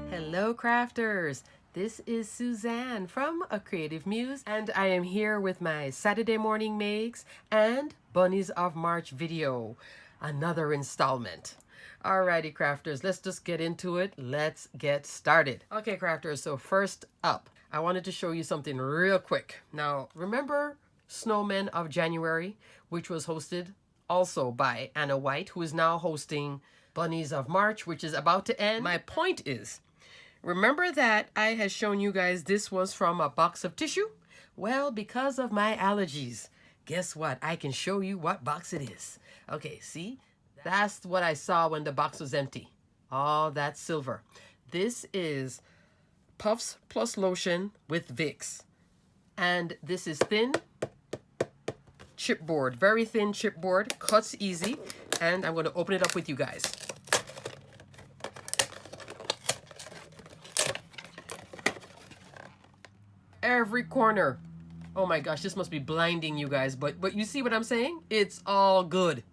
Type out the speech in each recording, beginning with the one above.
Hello crafters, this is Suzanne from A Creative Muse and I am here with my Saturday morning makes and Bunnies of March video, another installment. Alrighty crafters, let's just get into it. Let's get started. Okay crafters, so first up, I wanted to show you something real quick. Now remember Snowmen of January, which was hosted also by Anna Wight, who is now hosting Bunnies of March, which is about to end. My point is, remember that I had shown you guys this was from a box of tissue? Well, because of my allergies, guess what? I can show you what box it is. Okay, see? That's what I saw when the box was empty. All that silver. This is Puffs Plus Lotion with Vicks. And this is thin chipboard. Very thin chipboard. Cuts easy. And I'm going to open it up with you guys. Every corner. Oh my gosh, this must be blinding you guys, but you see what I'm saying? It's all good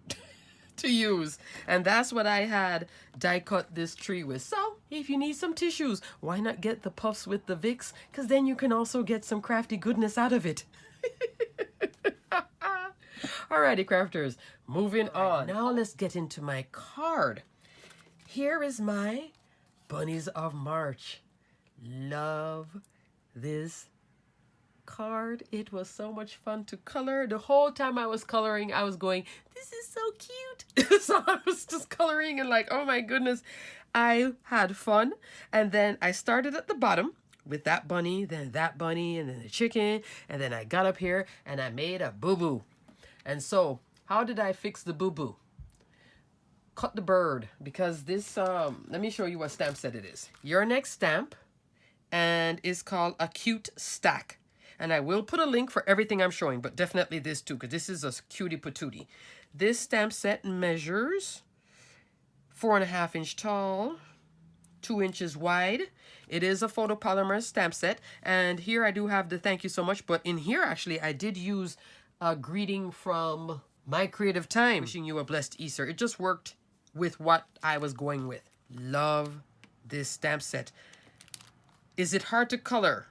to use. And that's what I had die cut this tree with. So if you need some tissues, why not get the puffs with the Vicks? Because then you can also get some crafty goodness out of it. Alrighty crafters, moving on. Now let's get into my card. Here is my Bunnies of March. Love this card. It was so much fun to color. The whole time I was coloring, I was going, this is so cute. So I was just coloring and like, oh my goodness, I had fun. And then I started at the bottom with that bunny, then that bunny, and then the chicken. And then I got up here and I made a boo-boo. And so how did I fix the boo-boo? Cut the bird, because this, let me show you what stamp set it is. Your next stamp, and it's called a cute stack. And I will put a link for everything I'm showing, but definitely this too, because this is a cutie patootie. This stamp set measures 4.5 inch tall, 2 inches wide. It is a photopolymer stamp set. And here I do have the thank you so much, but in here actually I did use a greeting from My Creative Time, wishing you a blessed Easter. It just worked with what I was going with. Love this stamp set. Is it hard to color?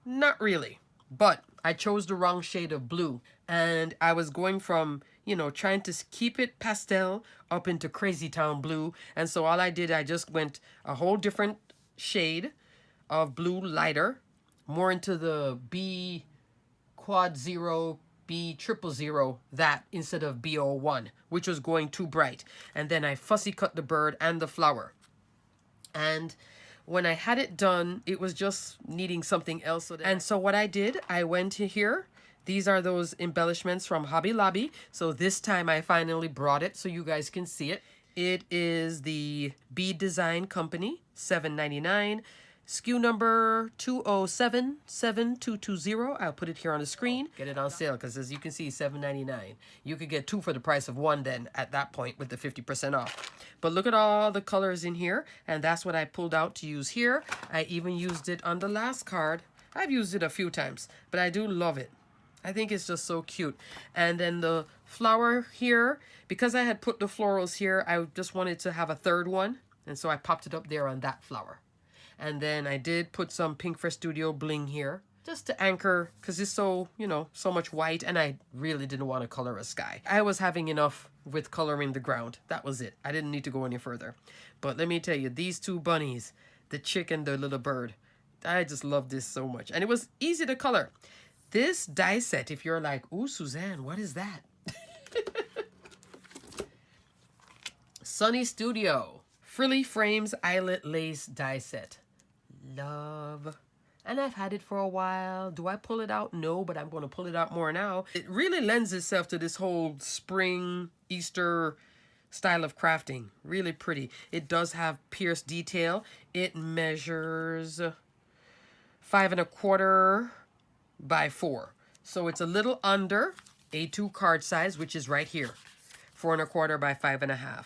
Not really. But I chose the wrong shade of blue, and I was going from, you know, trying to keep it pastel up into Crazy Town blue. And so all I did, I just went a whole different shade of blue, lighter, more into the B quad 0, B triple 0, that instead of B01, which was going too bright. And then I fussy cut the bird and the flower. And when I had it done, it was just needing something else. And so what I did, I went to here. These are those embellishments from Hobby Lobby. So this time I finally brought it so you guys can see it. It is the Bead Design Company, $7.99. SKU number 2077220. I'll put it here on the screen. Get it on sale because as you can see, $7.99. You could get 2 for the price of 1 then at that point with the 50% off. But look at all the colors in here, and that's what I pulled out to use here. I even used it on the last card. I've used it a few times, but I do love it. I think it's just so cute. And then the flower here, because I had put the florals here, I just wanted to have a third one, and so I popped it up there on that flower. And then I did put some Pink for Studio bling here just to anchor, because it's so, you know, so much white, and I really didn't want to color a sky. I was having enough with coloring the ground. That was it. I didn't need to go any further. But let me tell you, these two bunnies, the chick and the little bird, I just love this so much. And it was easy to color. This die set, if you're like, ooh, Suzanne, what is that? Sunny Studio Frilly Frames Eyelet Lace die set. Love. And I've had it for a while. Do I pull it out? No, but I'm going to pull it out more now. It really lends itself to this whole spring, Easter style of crafting. Really pretty. It does have pierced detail. It measures 5.25 by 4. So it's a little under A2 card size, which is right here. 4.25 by 5.5.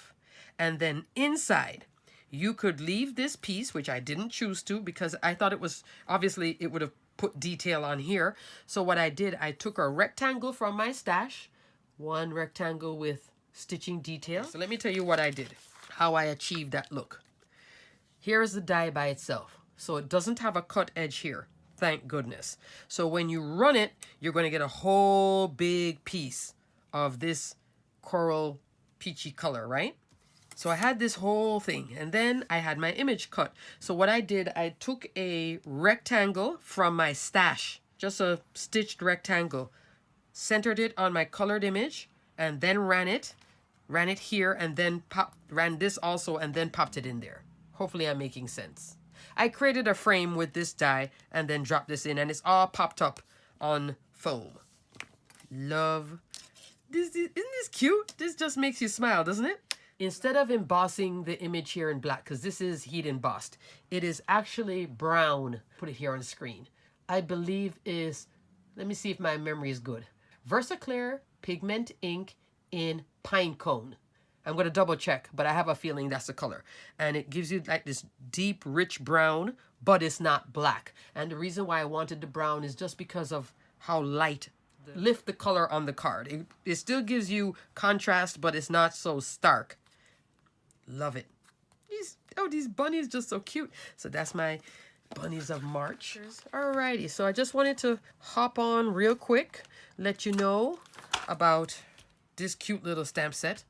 And then inside, you could leave this piece, which I didn't choose to because I thought it was, obviously it would have put detail on here. So what I did, I took a rectangle from my stash, one rectangle with stitching detail. So let me tell you what I did, how I achieved that look. Here is the die by itself. So it doesn't have a cut edge here. Thank goodness. So when you run it, you're going to get a whole big piece of this coral peachy color, right? So I had this whole thing, and then I had my image cut. So what I did, I took a rectangle from my stash, just a stitched rectangle, centered it on my colored image, and then ran it here, and then ran this also, and then popped it in there. Hopefully I'm making sense. I created a frame with this die and then dropped this in, and it's all popped up on foam. Love this. Isn't this cute? This just makes you smile, doesn't it? Instead of embossing the image here in black, because this is heat embossed, it is actually brown. Put it here on the screen. I believe is, let me see if my memory is good. Versaclear pigment ink in pine cone. I'm going to double check, but I have a feeling that's the color. And it gives you like this deep, rich brown, but it's not black. And the reason why I wanted the brown is just because of how light lift the color on the card. It still gives you contrast, but it's not so stark. Love it. These bunnies just so cute. So that's my Bunnies of March. Alrighty, so I just wanted to hop on real quick, let you know about this cute little stamp set.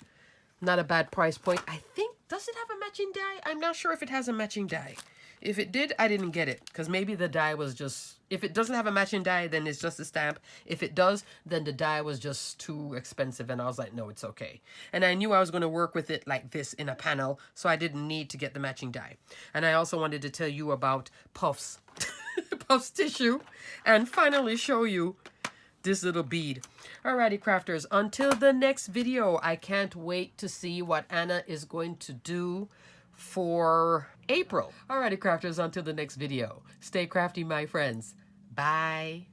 Not a bad price point. I think, does it have a matching die? I'm not sure if it has a matching die. If it did, I didn't get it, because maybe the die was just, if it doesn't have a matching die, then it's just a stamp. If it does, then the die was just too expensive, and I was like, no, it's okay. And I knew I was going to work with it like this in a panel, so I didn't need to get the matching die. And I also wanted to tell you about Puffs, Puffs tissue, and finally show you this little bead. Alrighty, crafters, until the next video, I can't wait to see what Anna is going to do for April. Alrighty, crafters, until the next video. Stay crafty, my friends. Bye.